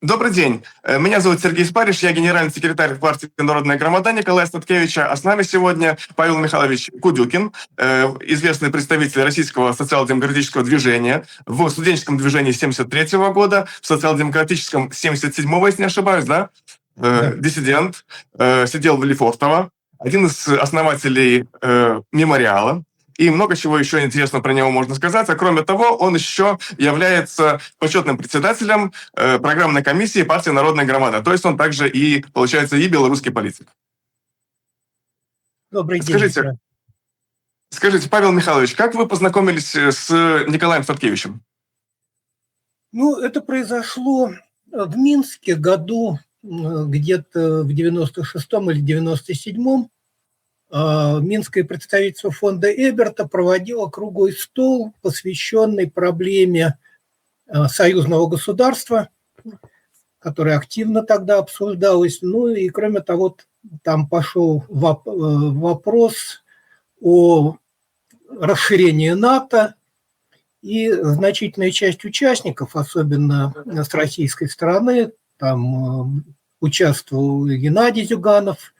Добрый день. Меня зовут Сергей Спариш, я генеральный секретарь партии «Народная громада» Николая Статкевича, а с нами сегодня Павел Михайлович Кудюкин, известный представитель российского социал-демократического движения, в студенческом движении 1973 года, в социал-демократическом 1977, если не ошибаюсь, да? Да. Диссидент, сидел в Лефортово, один из основателей «Мемориала». И много чего еще интересного про него можно сказать. А кроме того, он еще является почетным председателем программной комиссии партии «Народная громада». То есть он также и, получается, и белорусский политик. Добрый день. Скажите, Павел Михайлович, как вы познакомились с Николаем Статкевичем? Это произошло в Минске году где-то в 96-м или 97-м. Минское представительство фонда Эберта проводило круглый стол, посвященный проблеме союзного государства, которая активно тогда обсуждалась. И кроме того, там пошел вопрос о расширении НАТО, и значительная часть участников, особенно с российской стороны, там участвовал Геннадий Зюганов,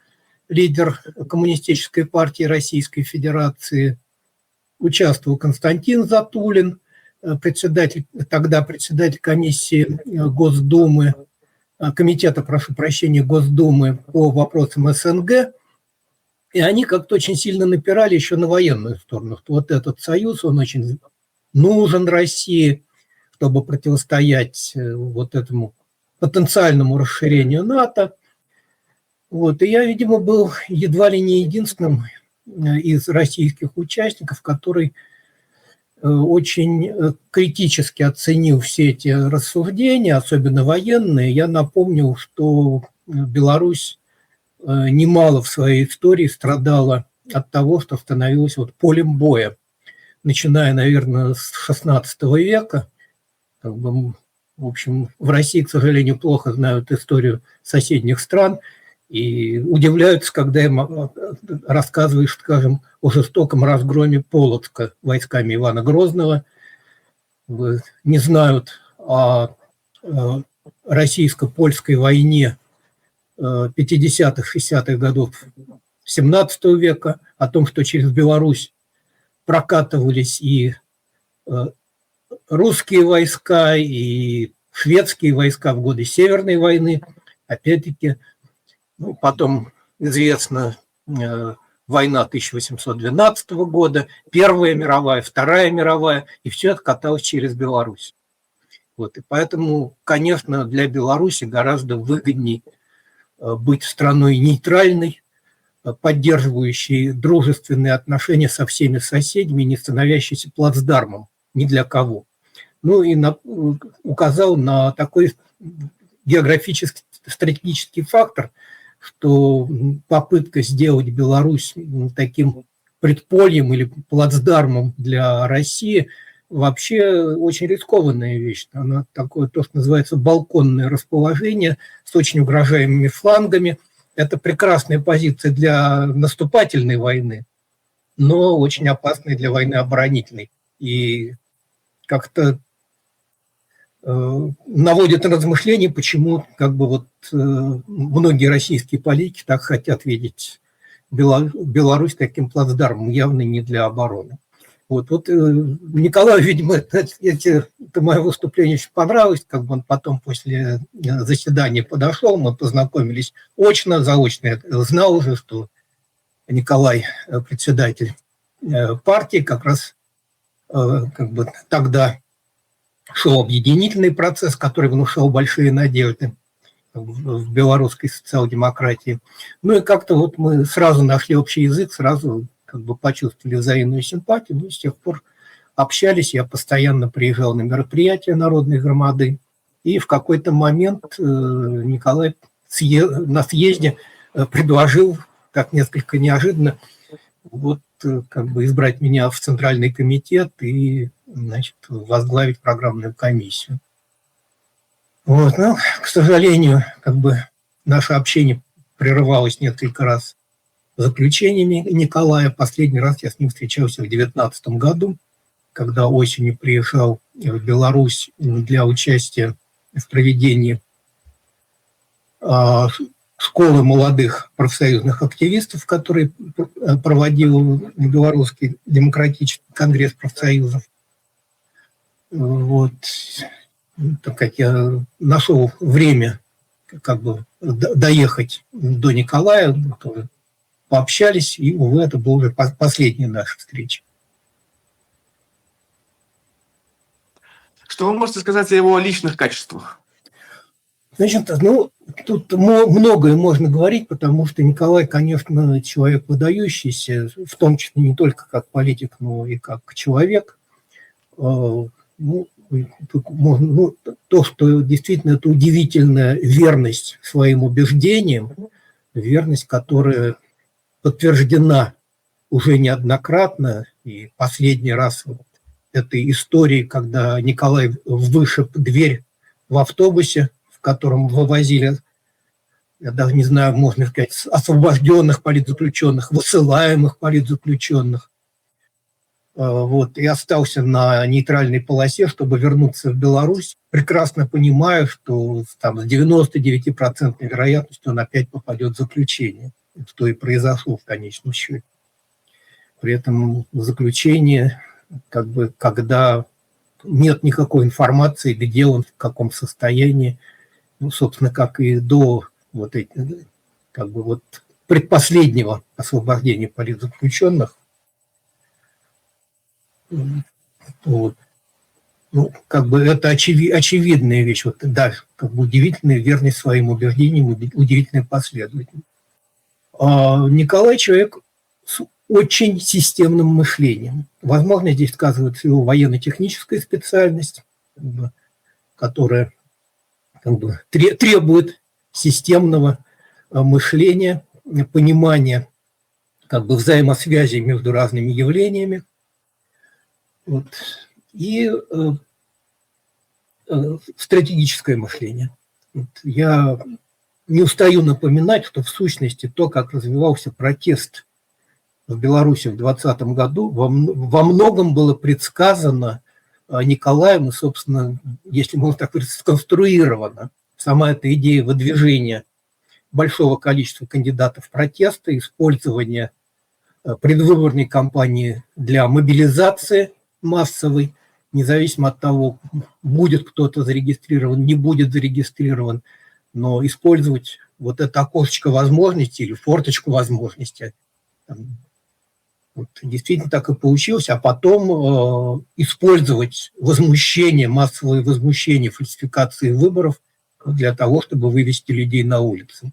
лидер Коммунистической партии Российской Федерации, участвовал Константин Затулин, председатель комиссии Госдумы, комитета, Госдумы по вопросам СНГ. И они как-то очень сильно напирали еще на военную сторону. Вот этот союз, он очень нужен России, чтобы противостоять вот этому потенциальному расширению НАТО. И я, видимо, был едва ли не единственным из российских участников, который очень критически оценил все эти рассуждения, особенно военные. Я напомнил, что Беларусь немало в своей истории страдала от того, что становилась полем боя, начиная, наверное, с XVI века. В общем, в России, к сожалению, плохо знают историю соседних стран и удивляются, когда им рассказываешь, скажем, о жестоком разгроме Полоцка войсками Ивана Грозного. Не знают о российско-польской войне 50-х, 60-х годов XVII века, о том, что через Беларусь прокатывались и русские войска, и шведские войска в годы Северной войны. Опять-таки, потом известна война 1812 года, Первая мировая, Вторая мировая, и все это каталось через Беларусь. И поэтому, конечно, для Беларуси гораздо выгодней быть страной нейтральной, поддерживающей дружественные отношения со всеми соседями, не становящейся плацдармом ни для кого. И указал на такой географический, стратегический фактор, что попытка сделать Беларусь таким предпольем или плацдармом для России вообще очень рискованная вещь. Она такое, то, что называется, балконное расположение с очень угрожаемыми флангами. Это прекрасная позиция для наступательной войны, но очень опасная для войны оборонительной. И как-то наводит на размышления, почему многие российские политики так хотят видеть Беларусь таким плацдармом, явно не для обороны. Николаю, видимо, это мое выступление очень понравилось, он потом после заседания подошел, мы познакомились очно, заочно. Я знал уже, что Николай председатель партии, как раз тогда шел объединительный процесс, который внушал большие надежды в белорусской социал-демократии. И как-то мы сразу нашли общий язык, сразу почувствовали взаимную симпатию. С тех пор общались, я постоянно приезжал на мероприятия Народной громады. И в какой-то момент Николай на съезде предложил, так несколько неожиданно, избрать меня в Центральный комитет и, возглавить программную комиссию. К сожалению, наше общение прерывалось несколько раз заключениями Николая. Последний раз я с ним встречался в 2019 году, когда осенью приезжал в Беларусь для участия в проведении школы молодых профсоюзных активистов, который проводил Белорусский демократический конгресс профсоюзов. Вот. Так как я нашел время как бы доехать до Николая, тоже пообщались, и, увы, это была уже последняя наша встреча. Что вы можете сказать о его личных качествах? Значит, ну, тут многое можно говорить, потому что Николай, конечно, человек выдающийся, в том числе не только как политик, но и как человек. Ну, тут можно, ну, то, что действительно это удивительная верность своим убеждениям, верность, которая подтверждена уже неоднократно, и последний раз вот этой истории, когда Николай вышиб дверь в автобусе, в котором вывозили, я даже не знаю, можно сказать, освобожденных политзаключенных, высылаемых политзаключенных, вот, и остался на нейтральной полосе, чтобы вернуться в Беларусь, прекрасно понимая, что там с 99% вероятностью он опять попадет в заключение, что и произошло в конечном счете. При этом заключение, как бы, когда нет никакой информации, где он, в каком состоянии, ну, собственно, как и до вот этих, как бы вот предпоследнего освобождения политзаключенных. Вот. Ну, как бы это очевидная вещь. Вот, да, как бы удивительная верность своим убеждениям, удивительная последовательность. Николай человек с очень системным мышлением. Возможно, здесь сказывается его военно-техническая специальность, как бы, которая как бы требует системного мышления, понимания как бы взаимосвязи между разными явлениями. Вот. И стратегическое мышление. Вот. Я не устаю напоминать, что в сущности то, как развивался протест в Беларуси в 2020 году, во многом было предсказано Николаем, и, собственно, если можно так говорить, сконструирована сама эта идея выдвижения большого количества кандидатов протеста, использования предвыборной кампании для мобилизации массовой, независимо от того, будет кто-то зарегистрирован, не будет зарегистрирован, но использовать вот это окошечко возможностей или форточку возможностей. Вот, действительно так и получилось, а потом использовать возмущение, массовое возмущение, фальсификации выборов для того, чтобы вывести людей на улицы.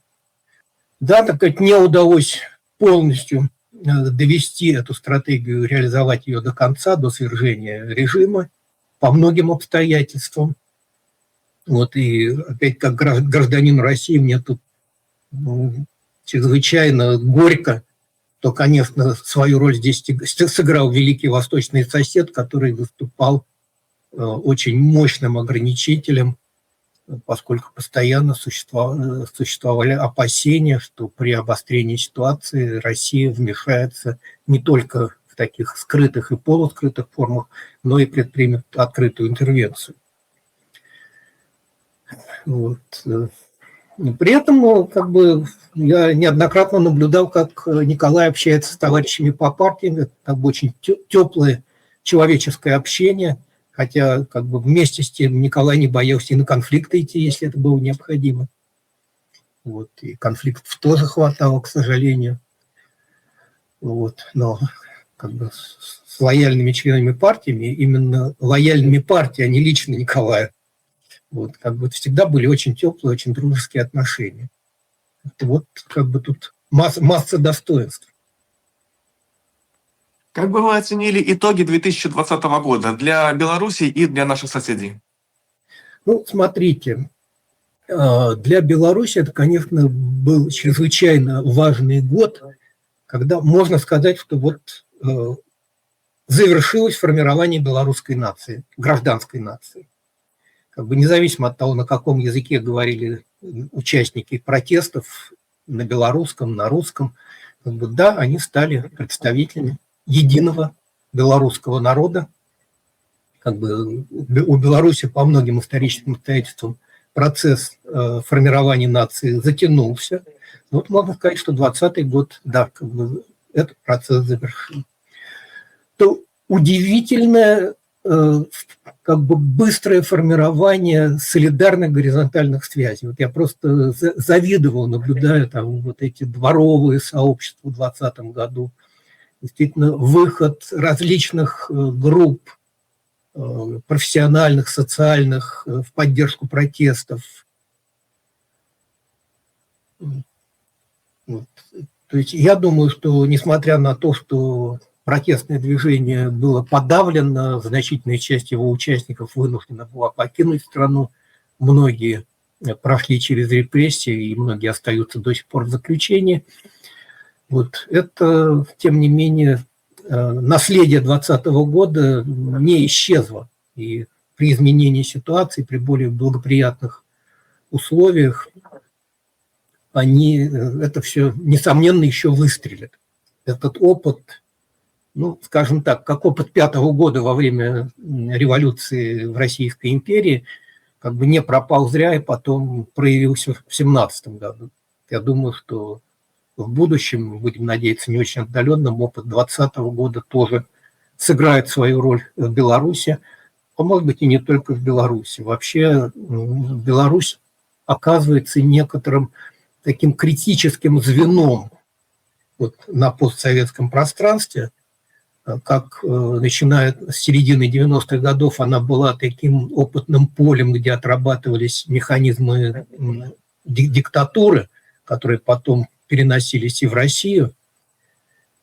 Да, так как не удалось полностью довести эту стратегию, реализовать ее до конца, до свержения режима по многим обстоятельствам. Вот, и опять как гражданин России мне тут чрезвычайно горько, то, конечно, свою роль здесь сыграл великий восточный сосед, который выступал очень мощным ограничителем, поскольку постоянно существовали опасения, что при обострении ситуации Россия вмешается не только в таких скрытых и полускрытых формах, но и предпримет открытую интервенцию. Вот. При этом, как бы, я неоднократно наблюдал, как Николай общается с товарищами по партиям. Это как бы очень теплое человеческое общение, хотя как бы вместе с тем Николай не боялся и на конфликты идти, если это было необходимо. Вот. И конфликтов тоже хватало, к сожалению. Вот. Но как бы с лояльными членами партиями, именно лояльными партии, а не лично Николая, вот, как бы всегда были очень теплые, очень дружеские отношения. Вот как бы тут масса достоинств. Как бы вы оценили итоги 2020 года для Беларуси и для наших соседей? Ну, смотрите, для Беларуси это, конечно, был чрезвычайно важный год, когда можно сказать, что вот завершилось формирование белорусской нации, гражданской нации. Как бы независимо от того, на каком языке говорили участники протестов, на белорусском, на русском, как бы, да, они стали представителями единого белорусского народа. Как бы у Беларуси по многим историческим обстоятельствам процесс формирования нации затянулся. Вот можно сказать, что 2020 год, да, как бы этот процесс завершил. То удивительное как бы быстрое формирование солидарных горизонтальных связей. Вот я просто завидовал, наблюдая там вот эти дворовые сообщества в 2020 году. Действительно, выход различных групп профессиональных, социальных в поддержку протестов. Вот. То есть я думаю, что несмотря на то, что протестное движение было подавлено, значительная часть его участников вынуждена была покинуть страну, многие прошли через репрессии, и многие остаются до сих пор в заключении. Вот это, тем не менее, наследие 2020 года не исчезло. И при изменении ситуации, при более благоприятных условиях, это все, несомненно, еще выстрелит. Этот опыт, ну, скажем так, как опыт 5-го года во время революции в Российской империи, как бы не пропал зря и потом проявился в 17 году. Я думаю, что в будущем, будем надеяться, не очень отдаленном, опыт 2020 года тоже сыграет свою роль в Беларуси, а может быть и не только в Беларуси. Вообще Беларусь оказывается некоторым таким критическим звеном вот на постсоветском пространстве. Как начиная с середины 90-х годов она была таким опытным полем, где отрабатывались механизмы диктатуры, которые потом переносились и в Россию.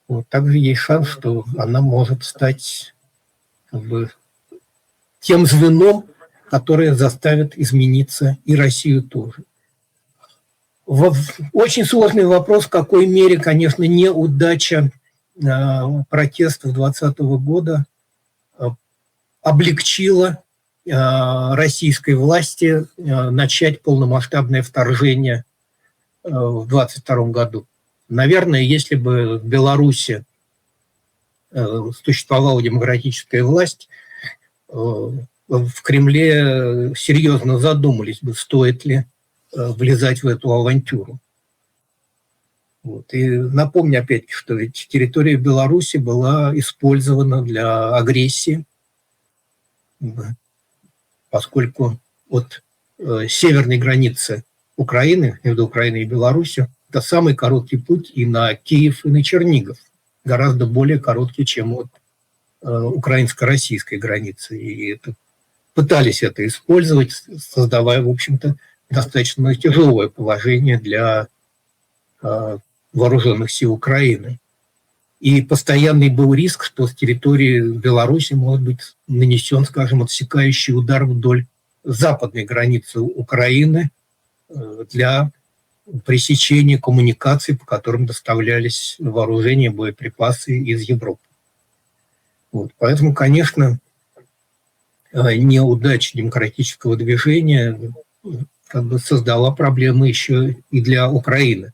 Вот, также есть шанс, что она может стать как бы тем звеном, которое заставит измениться и Россию тоже. Очень сложный вопрос, в какой мере, конечно, неудача протестов 2020 года облегчила российской власти начать полномасштабное вторжение в 2022 году. Наверное, если бы в Беларуси существовала демократическая власть, в Кремле серьезно задумались бы, стоит ли влезать в эту авантюру. Вот. И напомню опять-таки, что ведь территория Беларуси была использована для агрессии, поскольку от северной границы Украины, между Украиной и Беларусью, это самый короткий путь и на Киев, и на Чернигов. Гораздо более короткий, чем от украинско-российской границы. И пытались это использовать, создавая, в общем-то, достаточно тяжелое положение для вооруженных сил Украины. И постоянный был риск, что с территории Беларуси может быть нанесен, скажем, отсекающий удар вдоль западной границы Украины для пресечения коммуникаций, по которым доставлялись вооружения, боеприпасы из Европы. Вот. Поэтому, конечно, неудача демократического движения как бы создала проблемы еще и для Украины.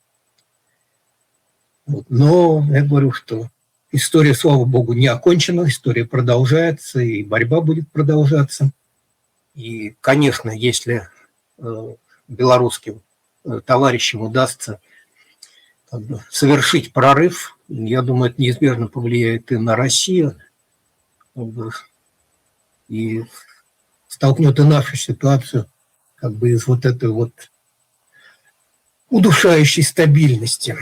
Вот. Но я говорю, что история, слава богу, не окончена, история продолжается, и борьба будет продолжаться. И, конечно, если белорусским товарищам удастся как бы совершить прорыв, я думаю, это неизбежно повлияет и на Россию, как бы, и столкнет и нашу ситуацию как бы из вот этой вот удушающей стабильности.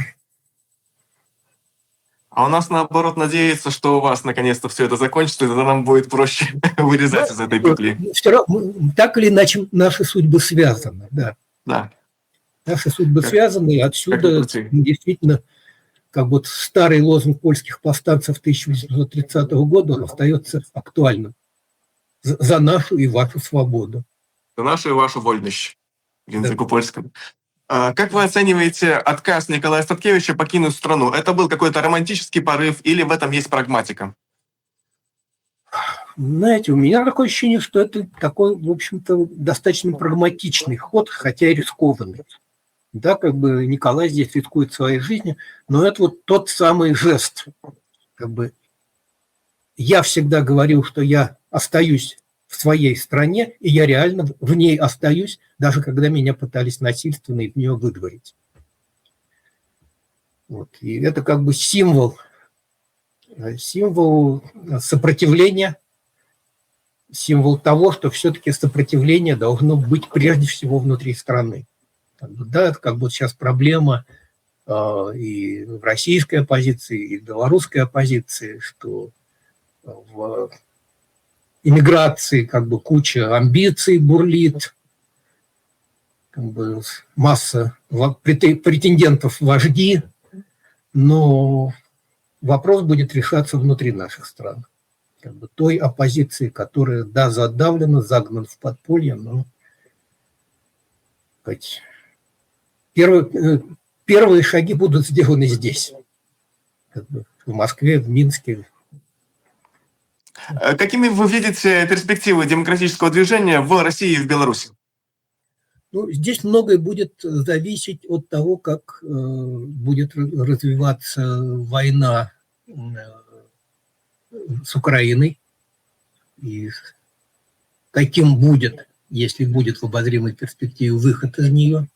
А у нас, наоборот, надеется, что у вас наконец-то все это закончится, и тогда нам будет проще вырезать из этой петли. Так или иначе, наши судьбы связаны, да. Да. Наши судьбы связаны, и отсюда действительно, как вот старый лозунг польских повстанцев 1830 года остается актуальным. За нашу и вашу свободу. За нашу и вашу вольность в языку польском. Как вы оцениваете отказ Николая Статкевича покинуть страну? Это был какой-то романтический порыв или в этом есть прагматика? Знаете, у меня такое ощущение, что это такой, в общем-то, достаточно прагматичный ход, хотя и рискованный. Да, как бы Николай здесь рискует своей жизнью, но это вот тот самый жест. Как бы я всегда говорил, что я остаюсь в своей стране, и я реально в ней остаюсь, даже когда меня пытались насильственно из нее выдворить. Вот. И это как бы символ сопротивления, символ того, что все-таки сопротивление должно быть прежде всего внутри страны. Да, это как бы сейчас проблема и в российской оппозиции, и в белорусской оппозиции, что в иммиграции как бы куча амбиций бурлит, как бы масса претендентов в вожди, но вопрос будет решаться внутри наших стран. Как бы той оппозиции, которая, да, задавлена, загнана в подполье, но первые шаги будут сделаны здесь, как бы в Москве, в Минске. Какими вы видите перспективы демократического движения в России и в Беларуси? Ну, здесь многое будет зависеть от того, как будет развиваться война с Украиной и каким будет, если будет в обозримой перспективе, выход из нее.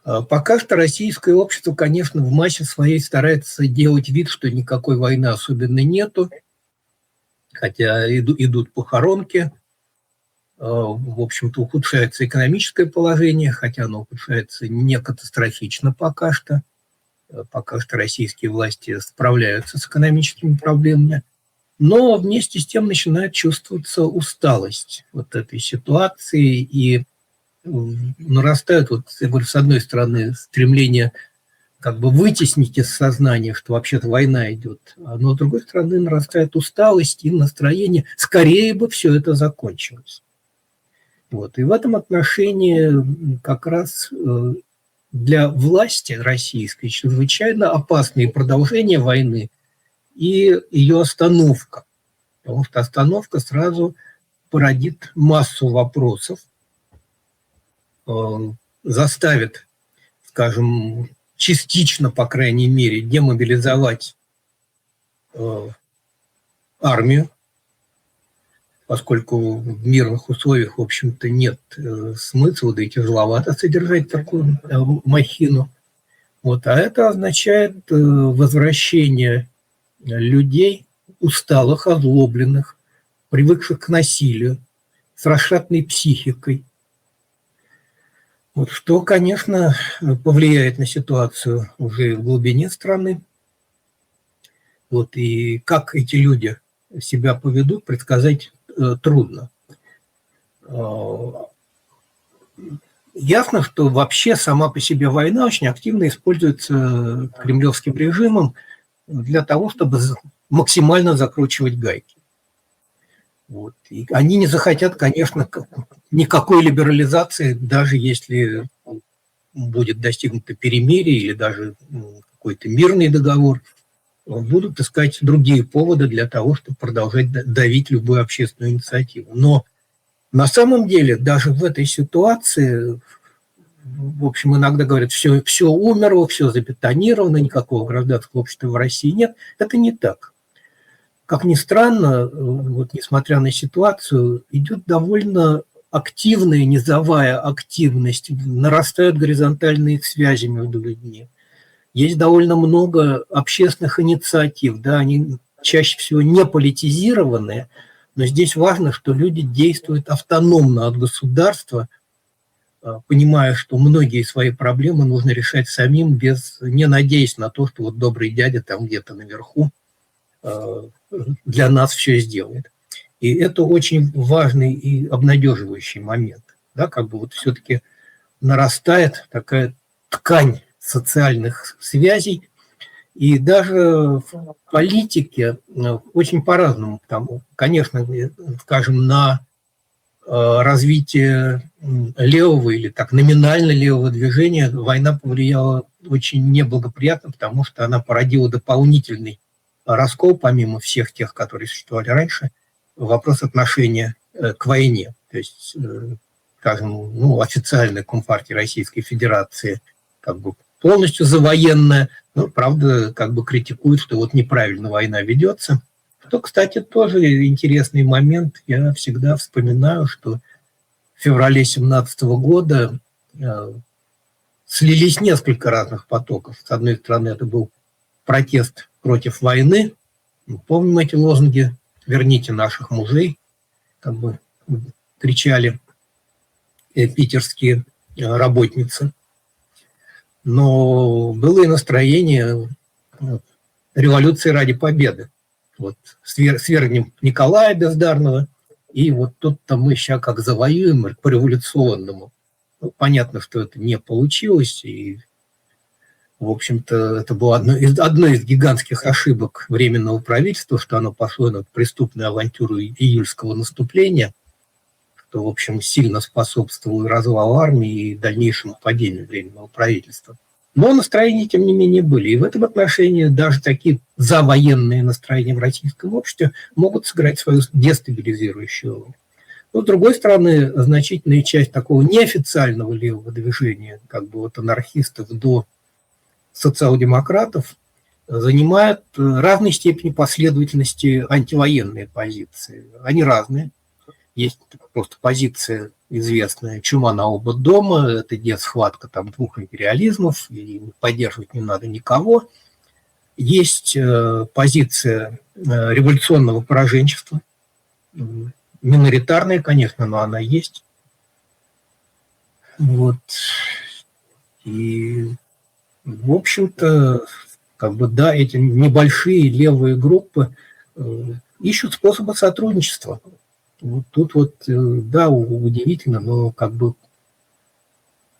Пока что российское общество, конечно, в массе своей старается делать вид, что никакой войны особенно нету, хотя идут похоронки, в общем-то, ухудшается экономическое положение, хотя оно ухудшается не катастрофично пока что. Пока что российские власти справляются с экономическими проблемами. Но вместе с тем начинает чувствоваться усталость вот этой ситуации, и нарастает, вот, я говорю, с одной стороны, стремление как бы вытеснить из сознания, что вообще-то война идет, но с другой стороны нарастает усталость и настроение, скорее бы все это закончилось. Вот. И в этом отношении как раз для власти российской чрезвычайно опасные продолжение войны и ее остановка. Потому что остановка сразу породит массу вопросов, заставит, скажем, частично, по крайней мере, демобилизовать армию, поскольку в мирных условиях, в общем-то, нет смысла, да и тяжеловато содержать такую махину. Вот. А это означает возвращение людей, усталых, озлобленных, привыкших к насилию, с расшатанной психикой. Вот, что, конечно, повлияет на ситуацию уже в глубине страны. Вот, и как эти люди себя поведут, предсказать трудно. Ясно, что вообще сама по себе война очень активно используется кремлевским режимом для того, чтобы максимально закручивать гайки. Вот. И они не захотят, конечно, никакой либерализации, даже если будет достигнуто перемирие или даже какой-то мирный договор, будут искать другие поводы для того, чтобы продолжать давить любую общественную инициативу. Но на самом деле даже в этой ситуации, в общем, иногда говорят, все умерло, все забетонировано, никакого гражданского общества в России нет. Это не так. Как ни странно, вот, несмотря на ситуацию, идет довольно активная низовая активность, нарастают горизонтальные связи между людьми. Есть довольно много общественных инициатив, да, они чаще всего не политизированные, но здесь важно, что люди действуют автономно от государства, понимая, что многие свои проблемы нужно решать самим, не надеясь на то, что вот добрый дядя там где-то наверху для нас все сделает. И это очень важный и обнадеживающий момент. Да, как бы вот все-таки нарастает такая ткань социальных связей, и даже в политике очень по-разному. Там, конечно, скажем, на развитие левого или так номинально левого движения война повлияла очень неблагоприятно, потому что она породила дополнительный раскол, помимо всех тех, которые существовали раньше, вопрос отношения к войне. То есть, скажем, официальная Компартия Российской Федерации как бы полностью завоенная, но, правда, как бы критикует, что вот неправильно война ведется. В Зато, кстати, тоже интересный момент. Я всегда вспоминаю, что в феврале 2017 года слились несколько разных потоков. С одной стороны, это был протест против войны. Мы помним эти лозунги «Верните наших мужей», как бы кричали питерские работницы. Но было и настроение революции ради победы. Вот свергнем Николая Бездарного, и вот тут-то мы сейчас как завоюем по-революционному. Ну, понятно, что это не получилось, и, в общем-то, это было одной из гигантских ошибок Временного правительства, что оно пошло на преступную авантюру июльского наступления, что, в общем, сильно способствовало развалу армии и дальнейшему падению Временного правительства. Но настроения, тем не менее, были. И в этом отношении даже такие завоенные настроения в российском обществе могут сыграть свою дестабилизирующую роль. Но, с другой стороны, значительная часть такого неофициального левого движения, как бы от анархистов до социал-демократов, занимает разной степени последовательности антивоенные позиции. Они разные. Есть просто позиция известная «Чума на оба дома», это схватка там двух империализмов, и поддерживать не надо никого. Есть позиция революционного пораженчества, миноритарная, конечно, но она есть. Вот. И, в общем-то, как бы, да, эти небольшие левые группы ищут способы сотрудничества. Вот тут вот, да, удивительно, но как бы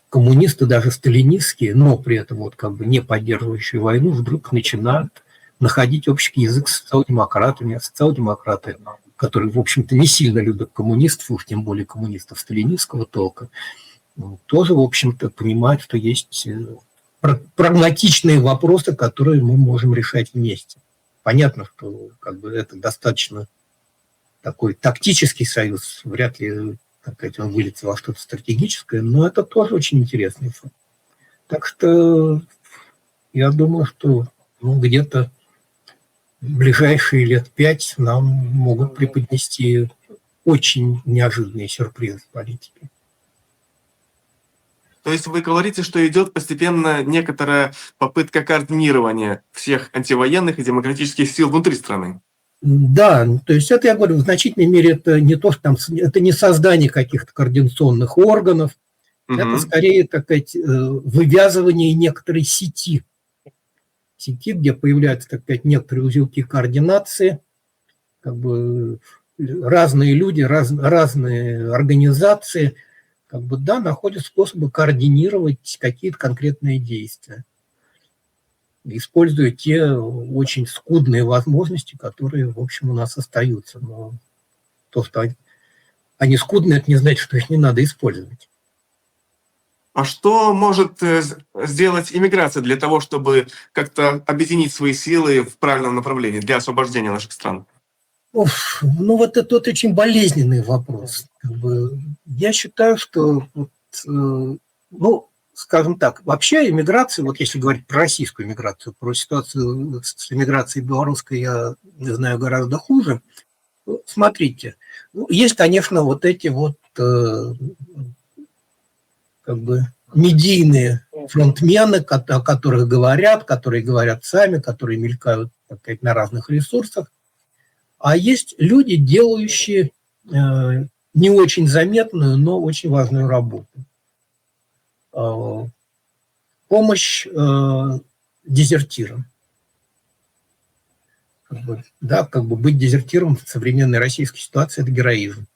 коммунисты, даже сталинистские, но при этом вот как бы не поддерживающие войну, вдруг начинают находить общий язык с социал-демократами, а социал-демократы, которые, в общем-то, не сильно любят коммунистов, уж тем более коммунистов сталинистского толка, тоже, в общем-то, понимают, что есть прагматичные вопросы, которые мы можем решать вместе. Понятно, что как бы это достаточно такой тактический союз, вряд ли, так сказать, он выльется во что-то стратегическое, но это тоже очень интересный факт. Так что я думаю, что где-то в ближайшие лет 5 нам могут преподнести очень неожиданные сюрпризы в политике. То есть вы говорите, что идет постепенно некоторая попытка координирования всех антивоенных и демократических сил внутри страны? Да, то есть это, я говорю, в значительной мере это не то, что там, это не создание каких-то координационных органов, это скорее, так сказать, вывязывание некоторой сети, где появляются, так сказать, некоторые узелки координации, как бы разные люди, разные организации, как бы, да, находят способы координировать какие-то конкретные действия, используя те очень скудные возможности, которые, в общем, у нас остаются. Но то, что они скудные, это не значит, что их не надо использовать. А что может сделать иммиграция для того, чтобы как-то объединить свои силы в правильном направлении для освобождения наших стран? Ну, вот это вот очень болезненный вопрос. Как бы, я считаю, что, ну, скажем так, вообще иммиграция, вот если говорить про российскую иммиграцию, про ситуацию с иммиграцией белорусской я знаю гораздо хуже. Смотрите, есть, конечно, вот эти вот как бы медийные фронтмены, о которых говорят, которые говорят сами, которые мелькают, так сказать, на разных ресурсах. А есть люди, делающие не очень заметную, но очень важную работу. Помощь дезертирам. Да, как бы быть дезертиром в современной российской ситуации – это героизм.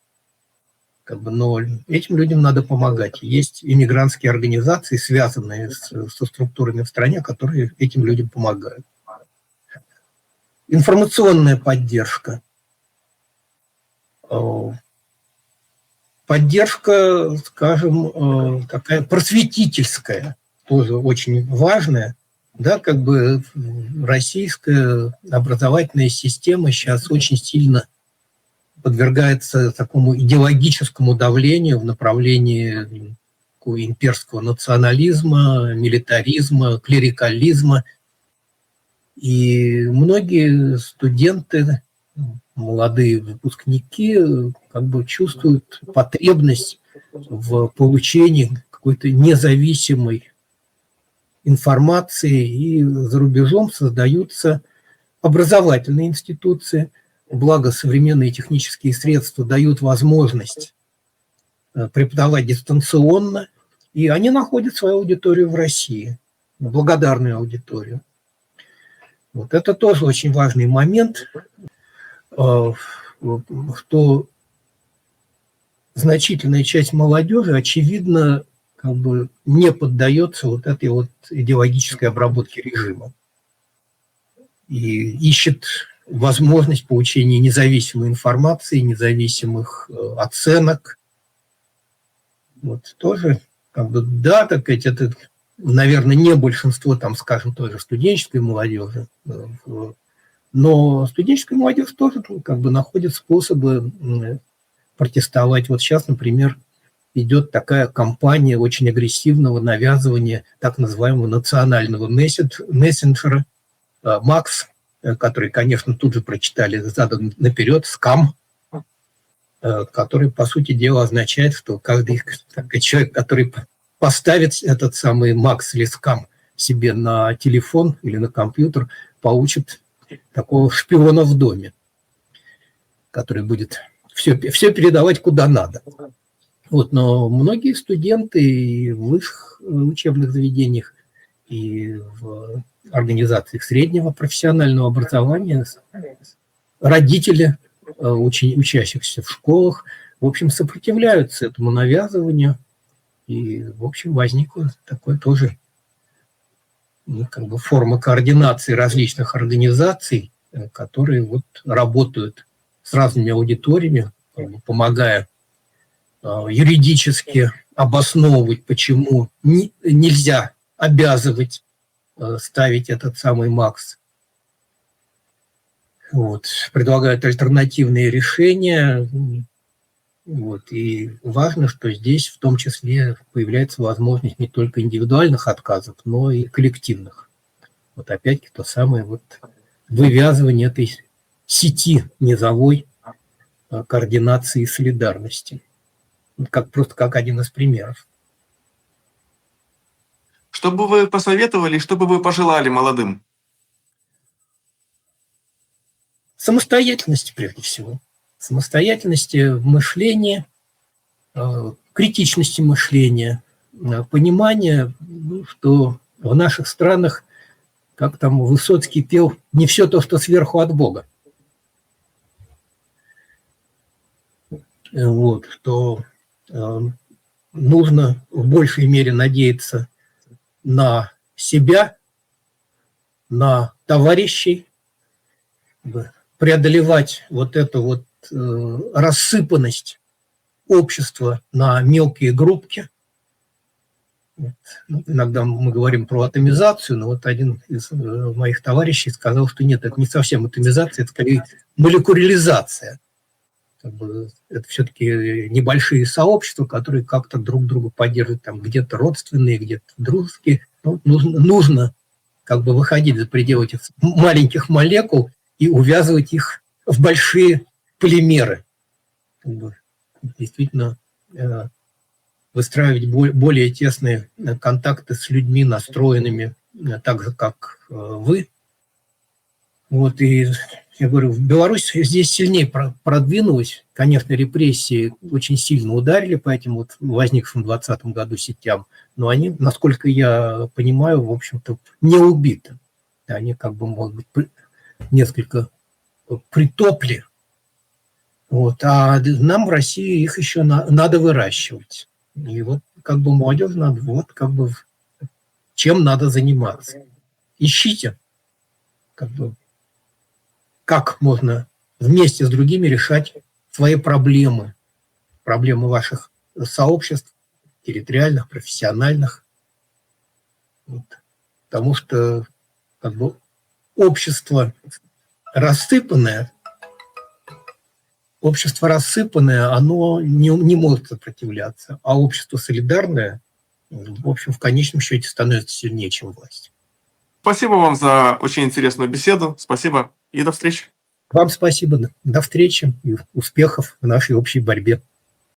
Как бы, но этим людям надо помогать. Есть иммигрантские организации, связанные со структурами в стране, которые этим людям помогают. Информационная поддержка. Поддержка, скажем, такая просветительская, тоже очень важная. Да, как бы российская образовательная система сейчас очень сильно подвергается такому идеологическому давлению в направлении имперского национализма, милитаризма, клерикализма. И многие студенты молодые выпускники как бы чувствуют потребность в получении какой-то независимой информации, и за рубежом создаются образовательные институции, благо современные технические средства дают возможность преподавать дистанционно, и они находят свою аудиторию в России, благодарную аудиторию. Вот это тоже очень важный момент, что значительная часть молодежи, очевидно, как бы не поддается вот этой вот идеологической обработке режима и ищет возможность получения независимой информации, независимых оценок. Вот тоже, как бы, да, так сказать, это, наверное, не большинство, там, скажем, той же студенческой молодежи, но студенческая молодежь тоже, как бы, находит способы протестовать. Вот сейчас, например, идет такая кампания очень агрессивного навязывания так называемого национального мессенджера Макс, который, конечно, тут же прочитали задан наперед, скам, который, по сути дела, означает, что каждый человек, который поставит этот самый Макс или скам себе на телефон или на компьютер, получит такого шпиона в доме, который будет все передавать куда надо. Вот, но многие студенты и в высших учебных заведениях, и в организациях среднего профессионального образования, родители учащихся в школах, в общем, сопротивляются этому навязыванию. И, в общем, возникла такое тоже, ну, как бы форма координации различных организаций, которые вот работают с разными аудиториями, помогая юридически обосновывать, почему нельзя обязывать ставить этот самый МАКС. Вот. Предлагают альтернативные решения. Вот. И важно, что здесь в том числе появляется возможность не только индивидуальных отказов, но и коллективных. Вот опять-таки то самое вот вывязывание этой сети низовой координации и солидарности. Просто как один из примеров. Что бы вы посоветовали, что бы вы пожелали молодым? Самостоятельности, прежде всего. Самостоятельности в мышлении, критичности мышления, понимания, что в наших странах, как там Высоцкий пел, не все то, что сверху от Бога. Вот, что нужно в большей мере надеяться на себя, на товарищей, преодолевать вот эту вот рассыпанность общества на мелкие группки. Вот. Иногда мы говорим про атомизацию, но вот один из моих товарищей сказал, что нет, это не совсем атомизация, это скорее молекуляризация. Как бы это все-таки небольшие сообщества, которые как-то друг друга поддерживают, там где-то родственные, где-то дружеские. Ну, нужно как бы выходить за пределы этих маленьких молекул и увязывать их в большие полимеры. Как бы действительно выстраивать более тесные контакты с людьми, настроенными так же, как вы. Вот, и я говорю, в Беларуси здесь сильнее продвинулась. Конечно, репрессии очень сильно ударили по этим вот возникшим в 2020 году сетям, но они, насколько я понимаю, в общем-то, не убиты. Они как бы, может быть, несколько притопли. Вот, а нам в России их еще надо выращивать. И вот как бы молодежь надо, вот как бы чем надо заниматься. Ищите, как бы, как можно вместе с другими решать свои проблемы, проблемы ваших сообществ, территориальных, профессиональных. Вот. Потому что как бы общество рассыпанное, оно не может сопротивляться, а общество солидарное, в общем, в конечном счете становится сильнее, чем власть. Спасибо вам за очень интересную беседу. Спасибо и до встречи. Вам спасибо. До встречи и успехов в нашей общей борьбе.